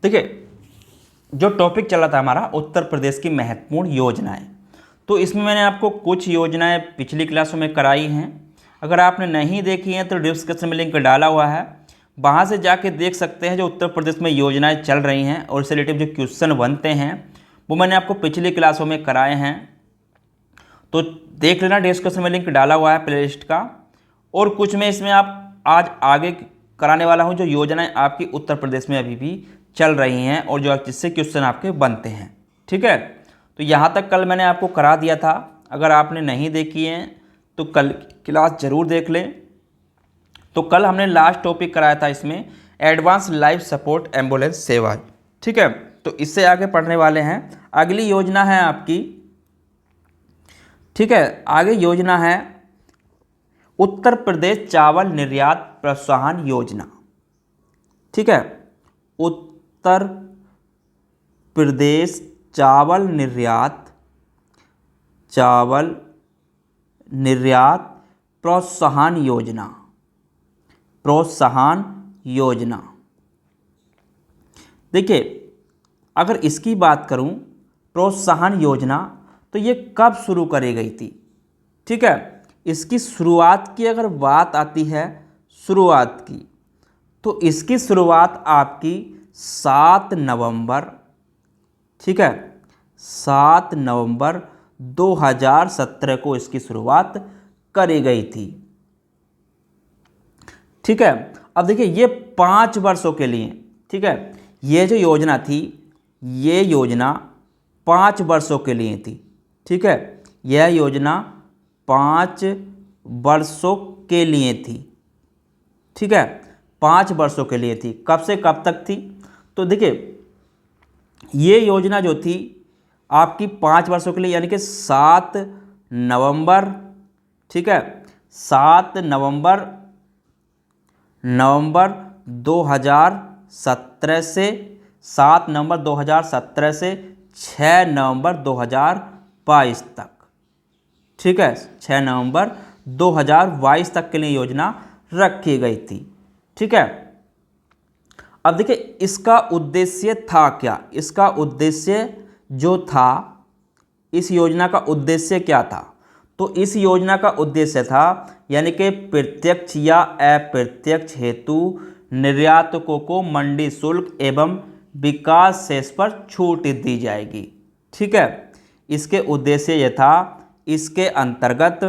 देखिए, जो टॉपिक चला था हमारा उत्तर प्रदेश की महत्वपूर्ण योजनाएं, तो इसमें मैंने आपको कुछ योजनाएं पिछली क्लासों में कराई हैं। अगर आपने नहीं देखी हैं तो डिस्क्रिप्शन में लिंक डाला हुआ है, वहाँ से जाके देख सकते हैं जो उत्तर प्रदेश में योजनाएं चल रही हैं और इससे रिलेटेड जो क्वेश्चन बनते हैं वो मैंने आपको पिछली क्लासों में कराए हैं। तो देख लेना, डिस्क्रिप्शन में लिंक डाला हुआ है प्लेलिस्ट का। और कुछ में इसमें आप आज आगे कराने वाला हूँ जो योजनाएं आपकी उत्तर प्रदेश में अभी भी चल रही हैं और जो जिससे क्वेश्चन आपके बनते हैं। ठीक है, तो यहाँ तक कल मैंने आपको करा दिया था। अगर आपने नहीं देखी है तो कल क्लास ज़रूर देख लें। तो कल हमने लास्ट टॉपिक कराया था इसमें एडवांस लाइफ सपोर्ट एम्बुलेंस सेवा। ठीक है, तो इससे आगे पढ़ने वाले हैं। अगली योजना है आपकी, ठीक है, आगे योजना है उत्तर प्रदेश चावल निर्यात प्रोत्साहन योजना। ठीक है, उत्तर प्रदेश चावल निर्यात प्रोत्साहन योजना। देखिए, अगर इसकी बात करूं प्रोत्साहन योजना, तो ये कब शुरू करी गई थी? ठीक है, इसकी शुरुआत की अगर बात आती है शुरुआत की, तो इसकी शुरुआत आपकी 7 नवंबर, ठीक है, 7 नवंबर 2017 को इसकी शुरुआत करी गई थी। ठीक है, अब देखिए ये 5 वर्षों के लिए, ठीक है, ये जो योजना थी ये योजना 5 वर्षों के लिए थी। ठीक है, यह योजना 5 वर्षों के लिए थी। ठीक है, 5 वर्षों के लिए थी। कब से कब तक थी? तो देखिए ये योजना जो थी आपकी 5 वर्षों के लिए, यानी कि 7 नवंबर, ठीक है, 7 नवंबर 2017 से 7 नवंबर 2017 से 6 नवंबर 2022 तक। ठीक है, 6 नवंबर 2022 तक के लिए योजना रखी गई थी। ठीक है, अब देखिए इसका उद्देश्य था क्या? इसका उद्देश्य जो था, इस योजना का उद्देश्य क्या था? तो इस योजना का उद्देश्य था यानी कि प्रत्यक्ष या अप्रत्यक्ष हेतु निर्यातकों को मंडी शुल्क एवं विकास सेस पर छूट दी जाएगी। ठीक है, इसके उद्देश्य यह था, इसके अंतर्गत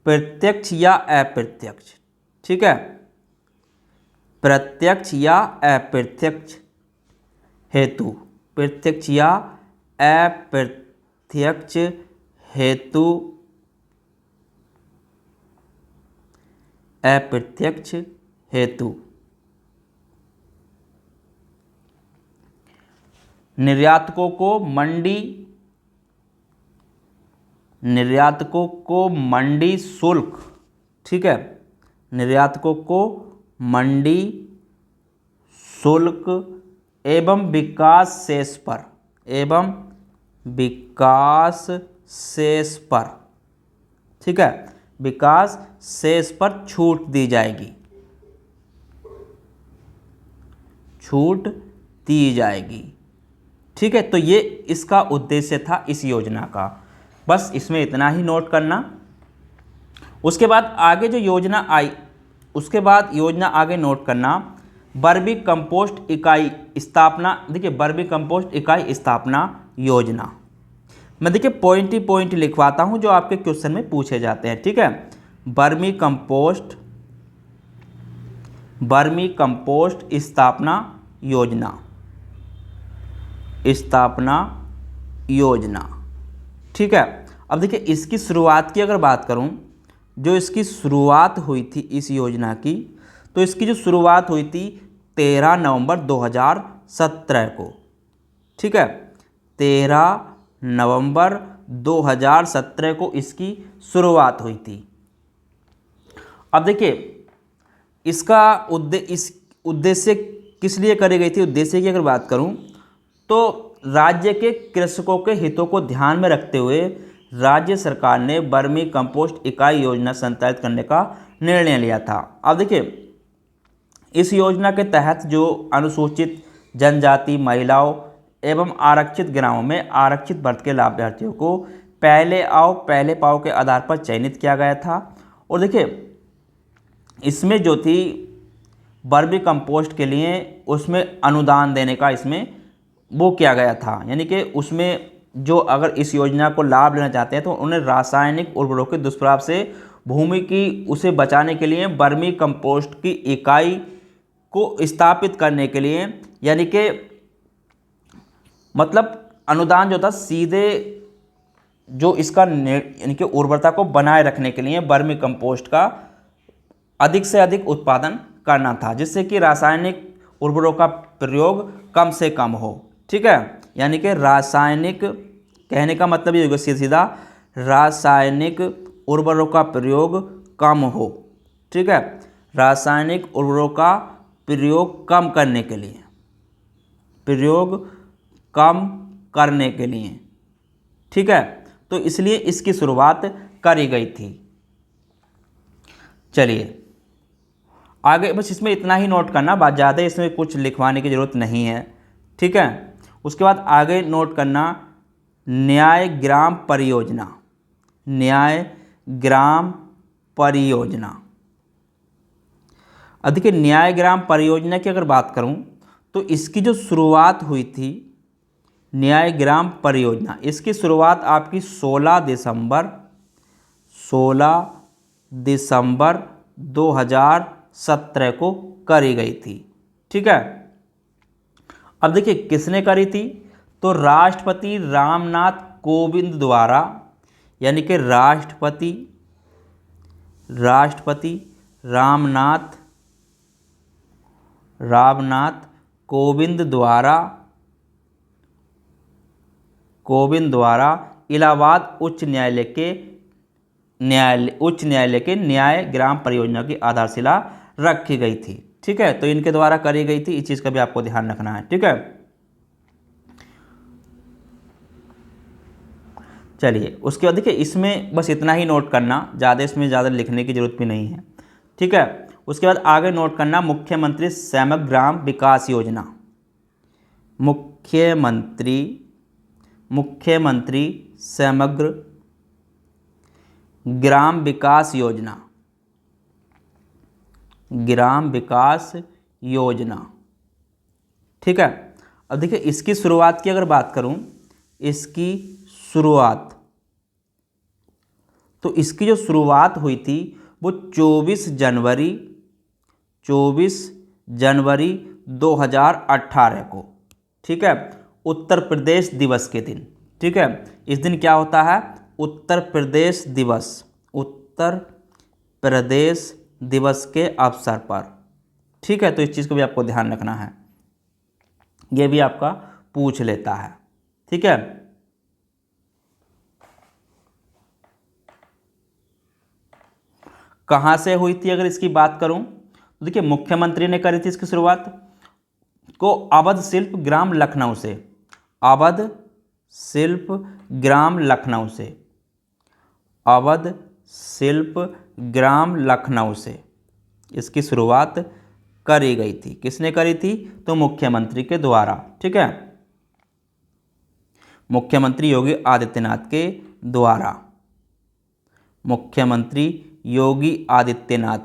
प्रत्यक्ष या अप्रत्यक्ष, ठीक है, प्रत्यक्ष या अप्रत्यक्ष हेतु, प्रत्यक्ष या अप्रत्यक्ष हेतु, अप्रत्यक्ष हेतु निर्यातकों को मंडी शुल्क, ठीक है, निर्यातकों को मंडी शुल्क एवं विकास सेस पर, ठीक है, विकास सेस पर छूट दी जाएगी, ठीक है। तो ये इसका उद्देश्य था इस योजना का। बस इसमें इतना ही नोट करना। उसके बाद आगे जो योजना आई, उसके बाद योजना आगे नोट करना, वर्मी कंपोस्ट इकाई स्थापना। देखिए वर्मी कंपोस्ट इकाई स्थापना योजना, मैं देखिए पॉइंट ही पॉइंट लिखवाता हूं जो आपके क्वेश्चन में पूछे जाते हैं। ठीक है, वर्मी कंपोस्ट स्थापना योजना, ठीक है। अब देखिए इसकी शुरुआत की अगर बात करूं, जो इसकी शुरुआत हुई थी इस योजना की, तो इसकी जो शुरुआत हुई थी 13 नवंबर 2017 को। ठीक है, 13 नवंबर 2017 को इसकी शुरुआत हुई थी। अब देखिए इसका उद्देश्य किस लिए करी गई थी? उद्देश्य की अगर बात करूं तो राज्य के कृषकों के हितों को ध्यान में रखते हुए राज्य सरकार ने वर्मी कंपोस्ट इकाई योजना संचालित करने का निर्णय लिया था। अब देखिए इस योजना के तहत जो अनुसूचित जनजाति महिलाओं एवं आरक्षित ग्रामों में आरक्षित वर्ग के लाभार्थियों को पहले आओ पहले पाओ के आधार पर चयनित किया गया था। और देखिए इसमें जो थी वर्मी कंपोस्ट के लिए उसमें अनुदान देने का इसमें वो किया गया था, यानी कि उसमें जो अगर इस योजना को लाभ लेना चाहते हैं तो उन्हें रासायनिक उर्वरकों के दुष्प्रभाव से भूमि की उसे बचाने के लिए वर्मी कंपोस्ट की इकाई को स्थापित करने के लिए, यानी कि मतलब अनुदान जो था सीधे जो इसका यानी कि उर्वरता को बनाए रखने के लिए वर्मी कंपोस्ट का अधिक से अधिक उत्पादन करना था, जिससे कि रासायनिक उर्वरकों का प्रयोग कम से कम हो। ठीक है, यानी कि रासायनिक, कहने का मतलब ये होगा सीधा रासायनिक उर्वरकों का प्रयोग कम हो। ठीक है, रासायनिक उर्वरकों का प्रयोग कम करने के लिए, प्रयोग कम करने के लिए। ठीक है, तो इसलिए इसकी शुरुआत करी गई थी। चलिए आगे, बस इसमें इतना ही नोट करना, बात ज़्यादा इसमें कुछ लिखवाने की ज़रूरत नहीं है। ठीक है, उसके बाद आगे नोट करना न्याय ग्राम परियोजना। न्याय ग्राम परियोजना। अब देखिए न्याय ग्राम परियोजना की अगर बात करूं तो इसकी जो शुरुआत हुई थी न्याय ग्राम परियोजना, इसकी शुरुआत आपकी 16 दिसंबर 2017 को करी गई थी। ठीक है, अब देखिए किसने करी थी, तो राष्ट्रपति रामनाथ कोविंद द्वारा, यानी कि राष्ट्रपति रामनाथ कोविंद द्वारा इलाहाबाद उच्च न्यायालय के न्याय ग्राम परियोजना की आधारशिला रखी गई थी। ठीक है, तो इनके द्वारा करी गई थी, इस चीज़ का भी आपको ध्यान रखना है। ठीक है, चलिए उसके बाद देखिए इसमें बस इतना ही नोट करना, ज़्यादा लिखने की जरूरत भी नहीं है। ठीक है, उसके बाद आगे नोट करना मुख्यमंत्री समग्र ग्राम विकास योजना। मुख्यमंत्री समग्र ग्राम विकास योजना। ठीक है, अब देखिए इसकी शुरुआत की अगर बात करूं, इसकी शुरुआत, तो इसकी जो शुरुआत हुई थी वो 24 जनवरी 2018 को। ठीक है, उत्तर प्रदेश दिवस के दिन। ठीक है, इस दिन क्या होता है, उत्तर प्रदेश दिवस के अवसर पर। ठीक है, तो इस चीज़ को भी आपको ध्यान रखना है, ये भी आपका पूछ लेता है। ठीक है, कहाँ से हुई थी अगर इसकी बात करूं तो देखिए मुख्यमंत्री ने करी थी इसकी शुरुआत को अवध शिल्प ग्राम लखनऊ से। अवध शिल्प ग्राम लखनऊ से इसकी शुरुआत करी गई थी। किसने करी थी, तो मुख्यमंत्री के द्वारा। ठीक है, मुख्यमंत्री योगी आदित्यनाथ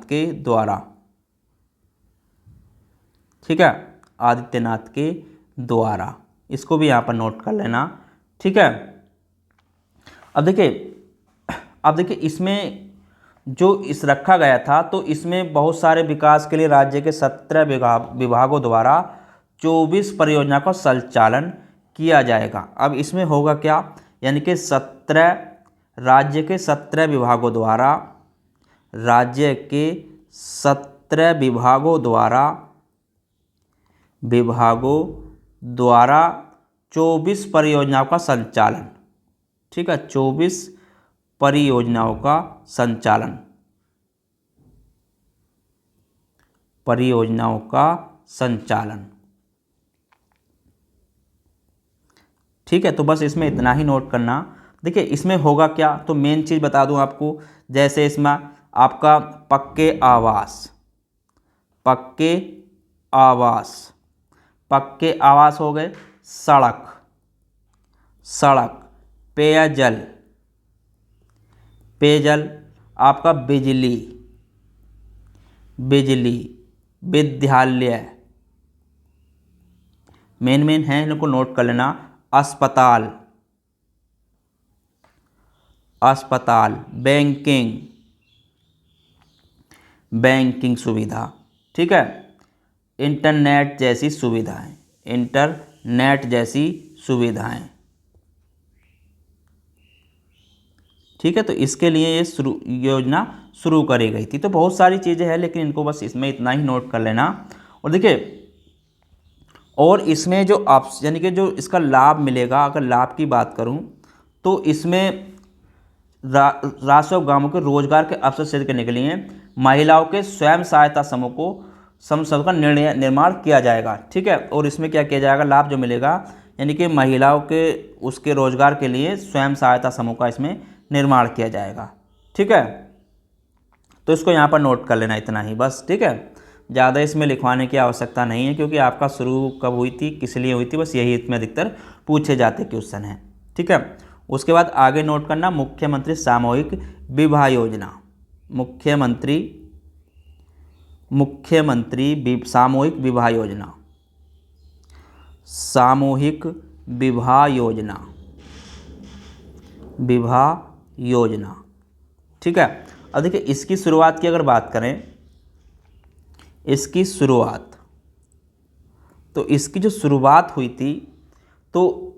के द्वारा। ठीक है, आदित्यनाथ के द्वारा, इसको भी यहाँ पर नोट कर लेना। ठीक है, अब देखिए इसमें जो इस रखा गया था तो इसमें बहुत सारे विकास के लिए राज्य के 17 विभागों द्वारा 24 परियोजना का संचालन किया जाएगा। अब इसमें होगा क्या, यानी कि राज्य के 17 विभागों द्वारा 24 परियोजनाओं का संचालन। ठीक है, 24 परियोजनाओं का संचालन। ठीक है, तो बस इसमें इतना ही नोट करना। देखिए इसमें होगा क्या, तो मेन चीज़ बता दूं आपको, जैसे इसमें आपका पक्के आवास, पक्के आवास, पक्के आवास हो गए। सड़क, सड़क। पेयजल, पेयजल। आपका बिजली, बिजली। विद्यालय, मेन मेन है, इनको नोट कर लेना। अस्पताल, अस्पताल। बैंकिंग, बैंकिंग सुविधा, ठीक है। इंटरनेट जैसी सुविधाएं, इंटरनेट जैसी सुविधाएं, ठीक है। तो इसके लिए ये योजना शुरू करी गई थी। तो बहुत सारी चीज़ें हैं, लेकिन इनको बस इसमें इतना ही नोट कर लेना। और देखिए, और इसमें जो आप यानी कि जो इसका लाभ मिलेगा, अगर लाभ की बात करूं तो इसमें राष्ट्रीय गांवों के रोजगार के अवसर सृजित करने के लिए महिलाओं के स्वयं सहायता समूह को समूह का निर्माण किया जाएगा, ठीक है। और इसमें क्या किया जाएगा, लाभ जो मिलेगा यानी कि महिलाओं के उसके रोजगार के लिए स्वयं सहायता समूह का इसमें निर्माण किया जाएगा, ठीक है। तो इसको यहाँ पर नोट कर लेना, इतना ही बस, ठीक है। ज़्यादा इसमें लिखवाने की आवश्यकता नहीं है, क्योंकि आपका शुरू कब हुई थी, किस लिए हुई थी, बस यही इसमें अधिकतर पूछे जाते क्वेश्चन हैं, ठीक है। उसके बाद आगे नोट करना, मुख्यमंत्री सामूहिक विवाह योजना। मुख्यमंत्री सामूहिक विवाह योजना, सामूहिक विवाह योजना, विवाह योजना, ठीक है। अब देखिए, इसकी शुरुआत की अगर बात करें, इसकी शुरुआत, तो इसकी जो शुरुआत हुई थी तो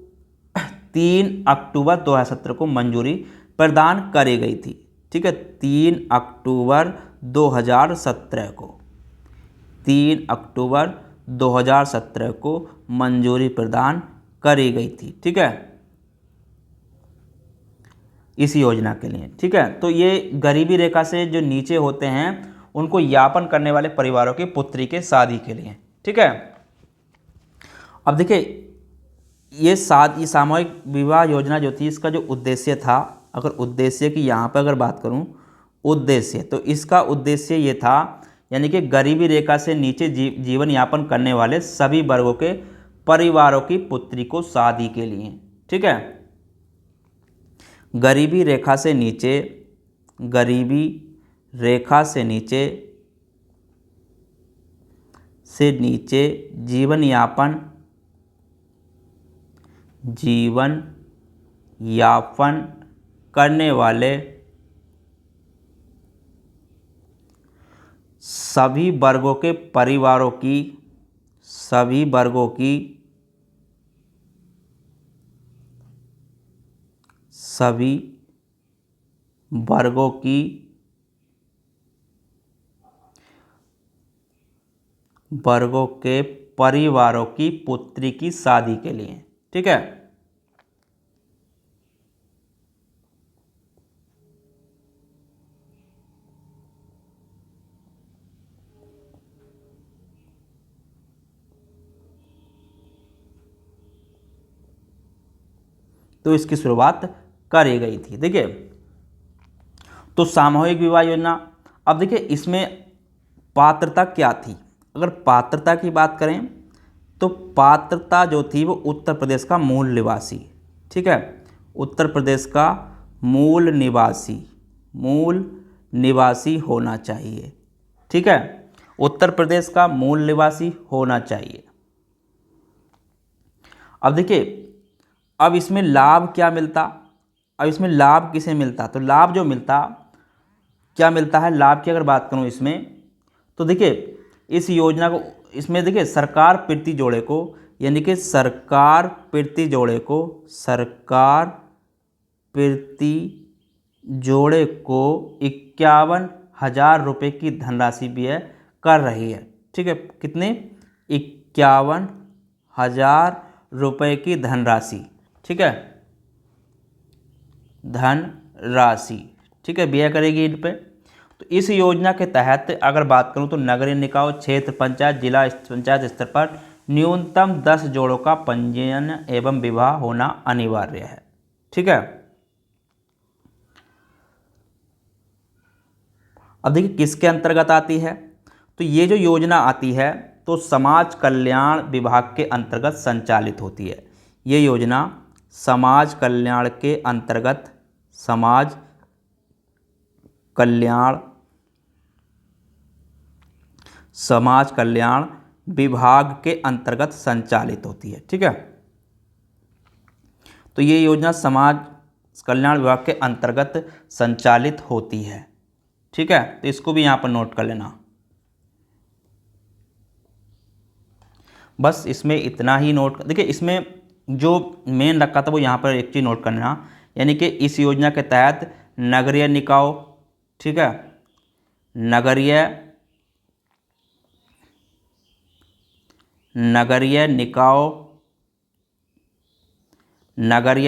3 अक्टूबर 2017 को मंजूरी प्रदान करी गई थी, ठीक है। 3 अक्टूबर 2017 को, 3 अक्टूबर 2017 को मंजूरी प्रदान करी गई थी, ठीक है, इस योजना के लिए, ठीक है। तो ये गरीबी रेखा से जो नीचे होते हैं उनको यापन करने वाले परिवारों की पुत्री के शादी के लिए, ठीक है। अब देखिए, ये सामूहिक विवाह योजना जो थी, इसका जो उद्देश्य था, अगर उद्देश्य की यहाँ पर अगर बात करूँ, उद्देश्य, तो इसका उद्देश्य ये था यानी कि गरीबी रेखा से नीचे जीवन यापन करने वाले सभी वर्गों के परिवारों की पुत्री को शादी के लिए, ठीक है। गरीबी रेखा से नीचे, गरीबी रेखा से नीचे जीवन यापन करने वाले सभी वर्गों के परिवारों की, सभी वर्गों की, सभी वर्गों की वर्गों के परिवारों की पुत्री की शादी के लिए, ठीक है। तो इसकी शुरुआत करी गई थी, देखिए। तो सामूहिक विवाह योजना, अब देखिए इसमें पात्रता क्या थी, अगर पात्रता की बात करें तो पात्रता जो थी वो उत्तर प्रदेश का मूल निवासी, ठीक है, उत्तर प्रदेश का मूल निवासी होना चाहिए, ठीक है, उत्तर प्रदेश का मूल निवासी होना चाहिए। अब देखिए, अब इसमें लाभ क्या मिलता, अब इसमें लाभ किसे मिलता, तो लाभ जो मिलता, क्या मिलता है, लाभ की अगर बात करूं इसमें, तो देखिए इस योजना को, इसमें देखिए सरकार प्रति जोड़े को, यानी कि सरकार प्रति जोड़े को 51,000 रुपये की धनराशि व्यय कर रही है, ठीक है। कितने, 51,000 रुपये की धनराशि, ठीक है, धनराशि, ठीक है, व्यय करेगी इन पे। तो इस योजना के तहत अगर बात करूं तो नगरीय निकाय, क्षेत्र पंचायत, जिला पंचायत स्तर पर न्यूनतम 10 जोड़ों का पंजीयन एवं विवाह होना अनिवार्य है, ठीक है। अब देखिए किसके अंतर्गत आती है, तो ये जो योजना आती है तो समाज कल्याण विभाग के अंतर्गत संचालित होती है। ये योजना समाज कल्याण के अंतर्गत, समाज कल्याण विभाग के अंतर्गत संचालित होती है। ठीक है, तो ये योजना समाज कल्याण विभाग के अंतर्गत संचालित होती है। ठीक है, तो इसको भी यहाँ पर नोट कर लेना। बस इसमें इतना ही नोट, देखिए इसमें जो मेन रखा था वो यहाँ पर एक चीज़ नोट करना, यानी कि इस योजना के तहत नगरीय निकाय, ठीक है, नगरीय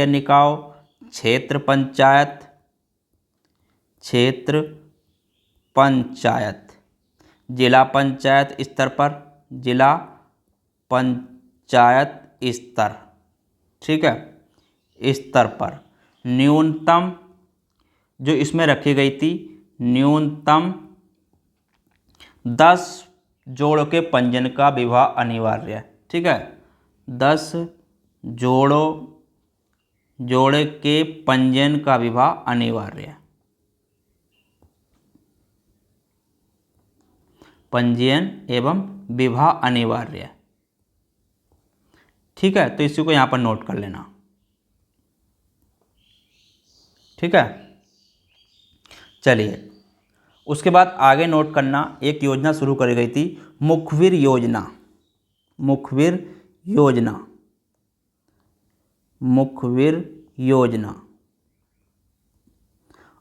निकाय, क्षेत्र पंचायत, जिला पंचायत स्तर, ठीक है, स्तर पर न्यूनतम जो इसमें रखी गई थी, न्यूनतम 10 जोड़ के पंजीयन का विवाह अनिवार्य है। ठीक है, 10 जोड़े के पंजीयन का विवाह अनिवार्य है। पंजीयन एवं विवाह अनिवार्य है। ठीक है, तो इसी को यहाँ पर नोट कर लेना। ठीक है, चलिए उसके बाद आगे नोट करना, एक योजना शुरू करी गई थी, मुखबिर योजना।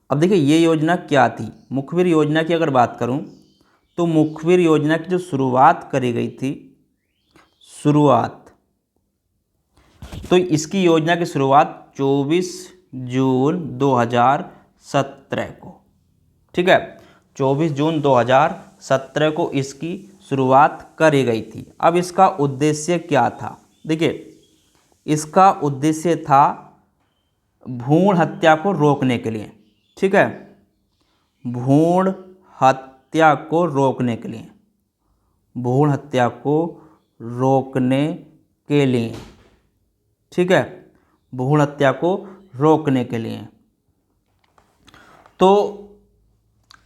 अब देखिए ये योजना क्या थी। मुखबिर योजना की अगर बात करूं तो मुखबिर योजना की जो शुरुआत करी गई थी, तो इसकी योजना की शुरुआत 24 जून 2017 को, ठीक है, 24 जून 2017 को इसकी शुरुआत करी गई थी। अब इसका उद्देश्य क्या था? देखिए इसका उद्देश्य था भ्रूण हत्या को रोकने के लिए। ठीक है, भ्रूण हत्या को रोकने के लिए, भ्रूण हत्या को रोकने के लिए, ठीक है, भ्रूण हत्या को रोकने के लिए। तो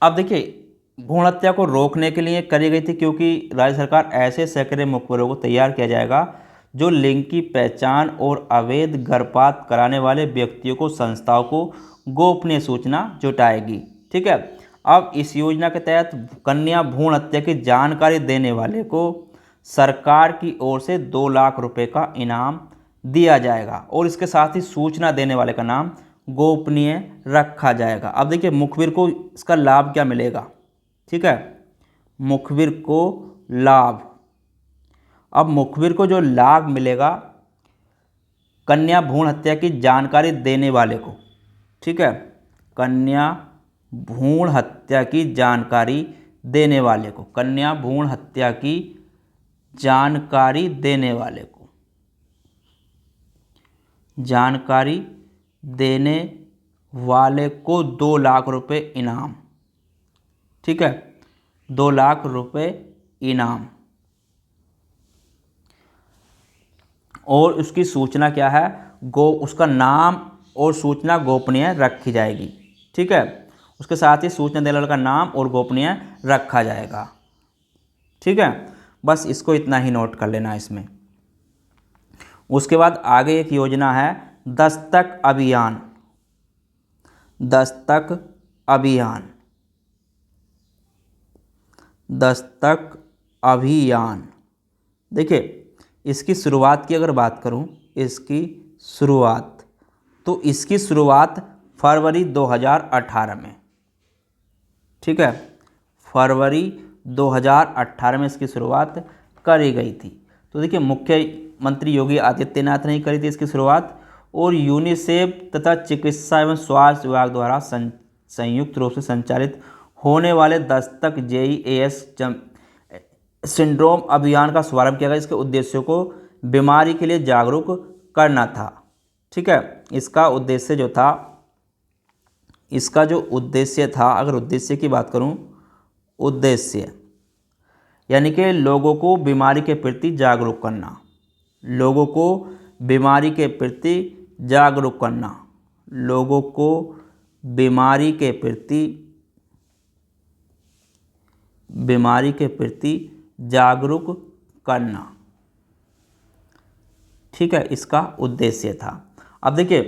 अब देखिए भ्रूण हत्या को रोकने के लिए करी गई थी क्योंकि राज्य सरकार ऐसे सैकड़े मुखबिरों को तैयार किया जाएगा जो लिंग की पहचान और अवैध गर्भपात कराने वाले व्यक्तियों को, संस्थाओं को गोपनीय सूचना जुटाएगी। ठीक है, अब इस योजना के तहत कन्या भ्रूण हत्या की जानकारी देने वाले को सरकार की ओर से 2 लाख रुपए का इनाम दिया जाएगा और इसके साथ ही सूचना देने वाले का नाम गोपनीय रखा जाएगा। अब देखिए मुखबिर को इसका लाभ क्या मिलेगा? ठीक है, मुखबिर को लाभ, अब मुखबिर को जो लाभ मिलेगा कन्या भ्रूण हत्या की जानकारी देने वाले को, ठीक है, कन्या भ्रूण हत्या की जानकारी देने वाले को, कन्या भ्रूण हत्या की जानकारी देने वाले को, जानकारी देने वाले को 2 लाख रुपए इनाम। ठीक है, 2 लाख रुपए इनाम। और उसकी सूचना क्या है? उसका नाम और सूचना गोपनीय रखी जाएगी। ठीक है, उसके साथ ही सूचना देने वाले का नाम और गोपनीय रखा जाएगा। ठीक है, बस इसको इतना ही नोट कर लेना इसमें। उसके बाद आगे एक योजना है दस्तक अभियान। दस्तक अभियान, दस्तक अभियान। देखिए इसकी शुरुआत की अगर बात करूं, इसकी शुरुआत, तो इसकी शुरुआत फरवरी 2018 में, ठीक है, फरवरी 2018 में इसकी शुरुआत करी गई थी। तो देखिए मुख्यमंत्री योगी आदित्यनाथ ने करी थी इसकी शुरुआत और यूनिसेफ तथा चिकित्सा एवं स्वास्थ्य विभाग द्वारा संयुक्त रूप से संचालित होने वाले दस्तक JEAS सिंड्रोम अभियान का शुभारंभ किया गया। इसके उद्देश्यों को बीमारी के लिए जागरूक करना था। ठीक है, इसका उद्देश्य जो था, इसका जो उद्देश्य था, अगर उद्देश्य की बात करूं, उद्देश्य यानी कि लोगों को बीमारी के प्रति जागरूक करना, लोगों को बीमारी के प्रति जागरूक करना, लोगों को बीमारी के प्रति जागरूक करना। ठीक है, इसका उद्देश्य था। अब देखिए,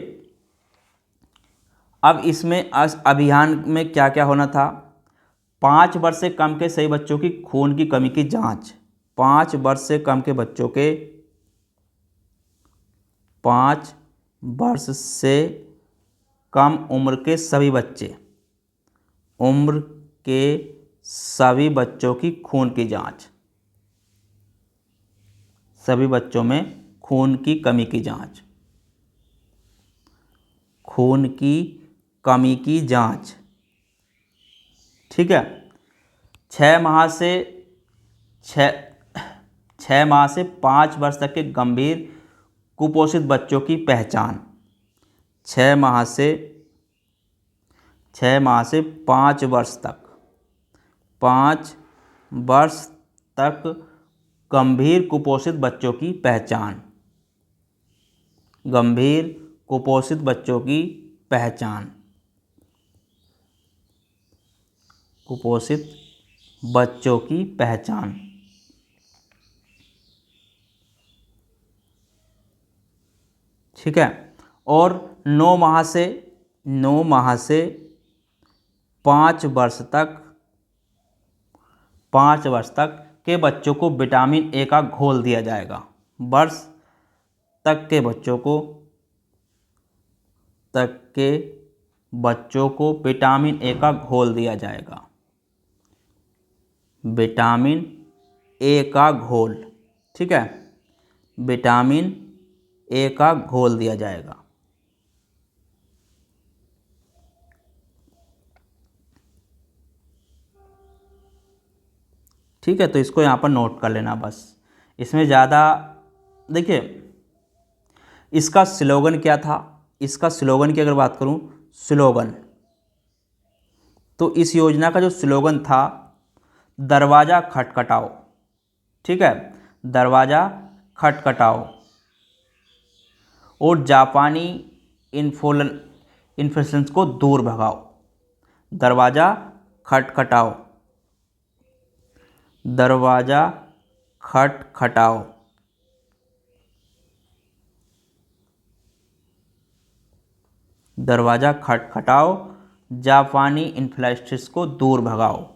अब इसमें अभियान में क्या क्या होना था। 5 वर्ष से कम के सभी बच्चों की खून की कमी की जांच। 5 वर्ष से कम के बच्चों के 5 वर्ष से कम उम्र के सभी बच्चों की खून की जांच, सभी बच्चों में खून की कमी की जांच, खून की कमी की जांच। ठीक है, 6 माह से 5 वर्ष तक के गंभीर कुपोषित बच्चों की पहचान। 6 माह से 5 वर्ष तक, 5 वर्ष तक गंभीर कुपोषित बच्चों की पहचान, गंभीर कुपोषित बच्चों की पहचान, कुपोषित बच्चों की पहचान। ठीक है, और 9 माह से 5 वर्ष तक के बच्चों को विटामिन ए का घोल दिया जाएगा। वर्ष तक के बच्चों को विटामिन ए का घोल दिया जाएगा, विटामिन ए का घोल। ठीक है, विटामिन ए का घोल दिया जाएगा। ठीक है, तो इसको यहाँ पर नोट कर लेना बस। इसमें ज़्यादा देखिए, इसका स्लोगन क्या था। इसका स्लोगन की अगर बात करूँ, स्लोगन, तो इस योजना का जो स्लोगन था, दरवाज़ा खटखटाओ। ठीक है, दरवाज़ा खटखटाओ और जापानी इन्फ्लुएंस को दूर भगाओ। दरवाज़ा खटखटाओ, दरवाज़ा खटखटाओ, दरवाज़ा खटखटाओ, जापानी इन्फ्लुएंस को दूर भगाओ।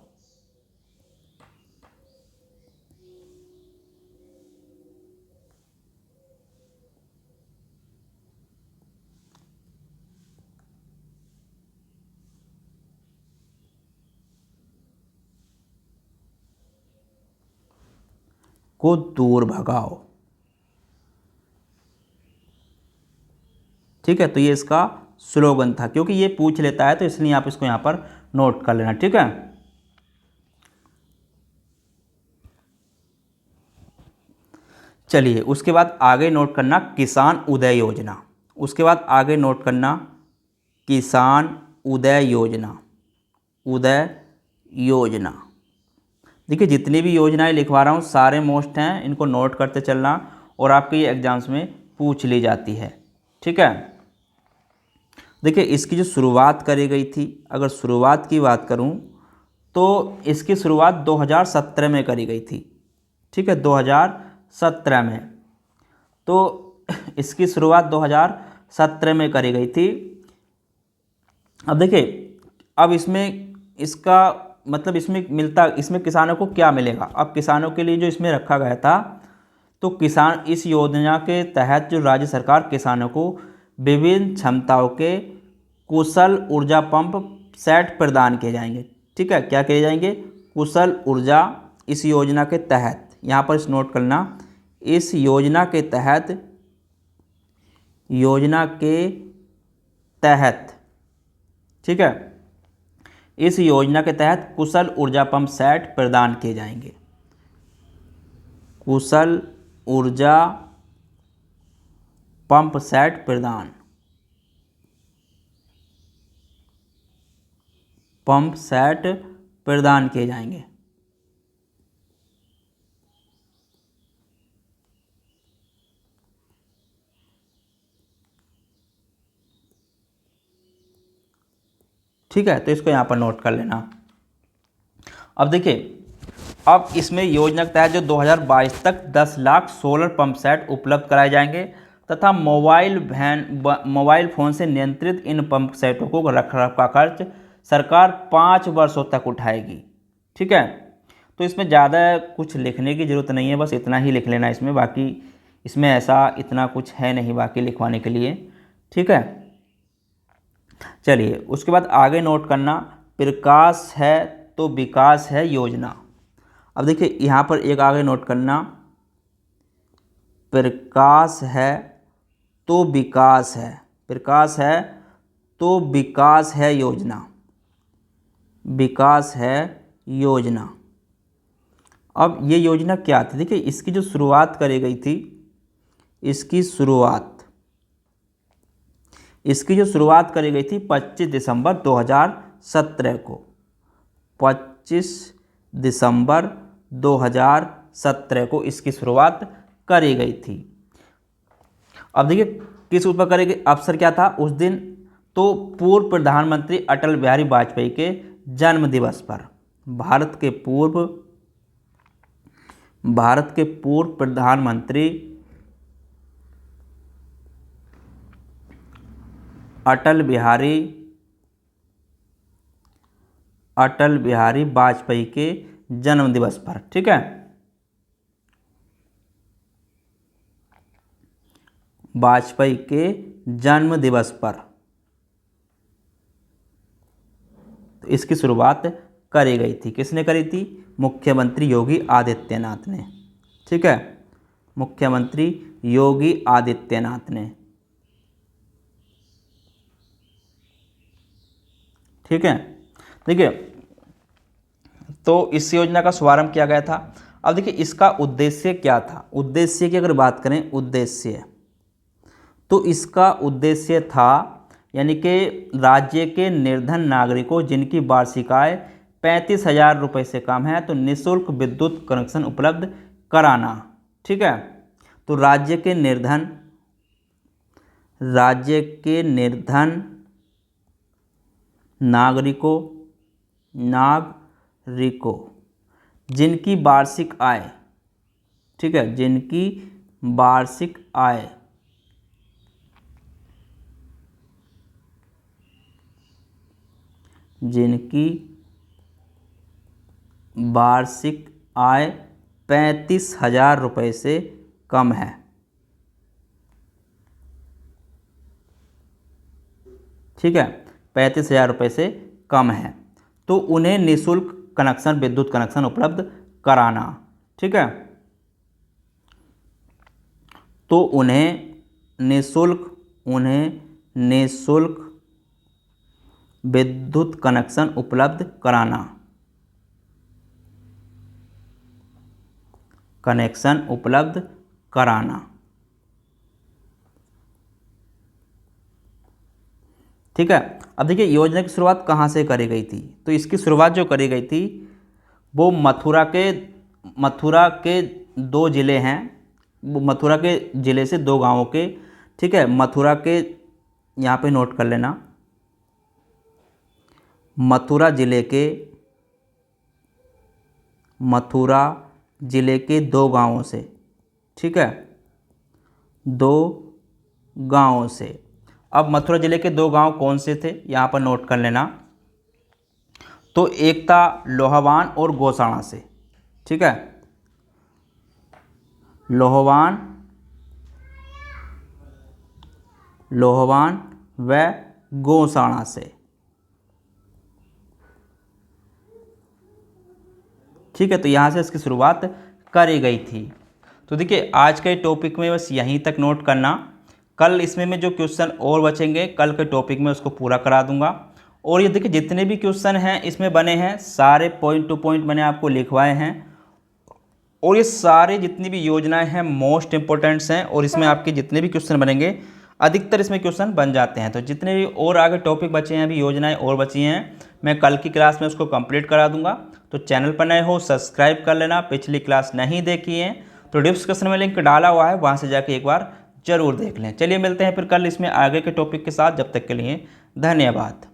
को दूर भगाओ। ठीक है, तो ये इसका स्लोगन था। क्योंकि ये पूछ लेता है तो इसलिए आप इसको यहाँ पर नोट कर लेना। ठीक है, चलिए उसके बाद आगे नोट करना किसान उदय योजना। उसके बाद आगे नोट करना किसान उदय योजना, उदय योजना। देखिए, जितनी भी योजनाएं लिखवा रहा हूँ सारे मोस्ट हैं, इनको नोट करते चलना और आपके ये एग्जाम्स में पूछ ली जाती है। ठीक है, देखिए इसकी जो शुरुआत करी गई थी, अगर शुरुआत की बात करूं तो इसकी शुरुआत 2017 में करी गई थी। ठीक है, 2017 में, तो इसकी शुरुआत 2017 में करी गई थी। अब देखिए, अब इसमें इसका मतलब इसमें किसानों को क्या मिलेगा। अब किसानों के लिए जो इसमें रखा गया था, तो किसान इस योजना के तहत जो राज्य सरकार किसानों को विभिन्न क्षमताओं के कुशल ऊर्जा पंप सेट प्रदान किए जाएंगे। ठीक है, क्या किए जाएंगे, कुशल ऊर्जा। इस योजना के तहत, यहाँ पर इस नोट करना, इस योजना के तहत, ठीक है, इस योजना के तहत कुशल ऊर्जा पंप सेट प्रदान किए जाएंगे। कुशल ऊर्जा पंप सेट प्रदान किए जाएंगे। ठीक है, तो इसको यहाँ पर नोट कर लेना। अब देखिए, अब इसमें योजना के तहत जो 2022 तक 10 लाख सोलर पंप सेट उपलब्ध कराए जाएंगे तथा मोबाइल फ़ोन से नियंत्रित इन पंप सेटों को रखरखाव का खर्च सरकार 5 वर्षों तक उठाएगी। ठीक है, तो इसमें ज़्यादा कुछ लिखने की ज़रूरत नहीं है, बस इतना ही लिख लेना इसमें, बाकी इसमें ऐसा इतना कुछ है नहीं बाकी लिखवाने के लिए। ठीक है, चलिए उसके बाद आगे नोट करना, प्रकाश है तो विकास है योजना। अब देखिए यहाँ पर एक आगे नोट करना, प्रकाश है तो विकास है, प्रकाश है तो विकास है योजना, विकास है योजना। अब ये योजना क्या थी? देखिए इसकी जो शुरुआत करी गई थी, इसकी शुरुआत करी गई थी 25 दिसंबर 2017 को, 25 दिसंबर 2017 को इसकी शुरुआत करी गई थी। अब देखिए किस ऊपर करी गई, अवसर क्या था उस दिन? तो पूर्व प्रधानमंत्री अटल बिहारी वाजपेयी के जन्म दिवस पर, भारत के पूर्व प्रधानमंत्री अटल बिहारी वाजपेयी के जन्म दिवस पर। ठीक है, वाजपेयी के जन्म दिवस पर तो इसकी शुरुआत करी गई थी। किसने करी थी? मुख्यमंत्री योगी आदित्यनाथ ने। ठीक है, मुख्यमंत्री योगी आदित्यनाथ ने। ठीक है, देखिए तो इस योजना का शुभारंभ किया गया था। अब देखिए इसका उद्देश्य क्या था? उद्देश्य की अगर बात करें, उद्देश्य तो इसका उद्देश्य था यानी कि राज्य के निर्धन नागरिकों जिनकी वार्षिक आय 35,000 रुपये से कम है तो निःशुल्क विद्युत कनेक्शन उपलब्ध कराना। ठीक है, तो राज्य के निर्धन नागरिकों जिनकी वार्षिक आय, ठीक है, जिनकी वार्षिक आय जिनकी वार्षिक आय 35,000 रुपये से कम है। ठीक है, 35,000 रुपये से कम है तो उन्हें निःशुल्क कनेक्शन, विद्युत कनेक्शन उपलब्ध कराना। ठीक है, तो उन्हें निःशुल्क विद्युत कनेक्शन उपलब्ध कराना, कनेक्शन उपलब्ध कराना। ठीक है, अब देखिए योजना की शुरुआत कहाँ से करी गई थी? तो इसकी शुरुआत जो करी गई थी वो मथुरा के 2 ज़िले हैं, वो मथुरा के ज़िले से 2 गांवों के। ठीक है, मथुरा के, यहाँ पे नोट कर लेना, मथुरा ज़िले के 2 गांवों से। ठीक है, 2 गांवों से। अब मथुरा ज़िले के 2 गांव कौन से थे यहाँ पर नोट कर लेना, तो एक था लोहावान और गौसाणा से। ठीक है, लोहावान व गौसाणा से। ठीक है, तो यहाँ से इसकी शुरुआत करी गई थी। तो देखिए आज के टॉपिक में बस यहीं तक नोट करना, कल इसमें में जो क्वेश्चन और बचेंगे कल के टॉपिक में उसको पूरा करा दूंगा। और ये देखिए जितने भी क्वेश्चन हैं इसमें बने हैं सारे पॉइंट टू पॉइंट मैंने आपको लिखवाए हैं, और ये सारे जितनी भी योजनाएं हैं मोस्ट इंपॉर्टेंट्स हैं, और इसमें आपके जितने भी क्वेश्चन बनेंगे अधिकतर इसमें क्वेश्चन बन जाते हैं। तो जितने भी और आगे टॉपिक बचे हैं, अभी योजनाएं और बची हैं, मैं कल की क्लास में उसको कंप्लीट करा दूंगा। तो चैनल पर नए हो सब्सक्राइब कर लेना, पिछली क्लास नहीं देखी है तो डिस्क्रिप्शन में लिंक डाला हुआ है, वहाँ से जाके एक बार जरूर देख लें। चलिए मिलते हैं फिर कल इसमें आगे के टॉपिक के साथ, जब तक के लिए धन्यवाद।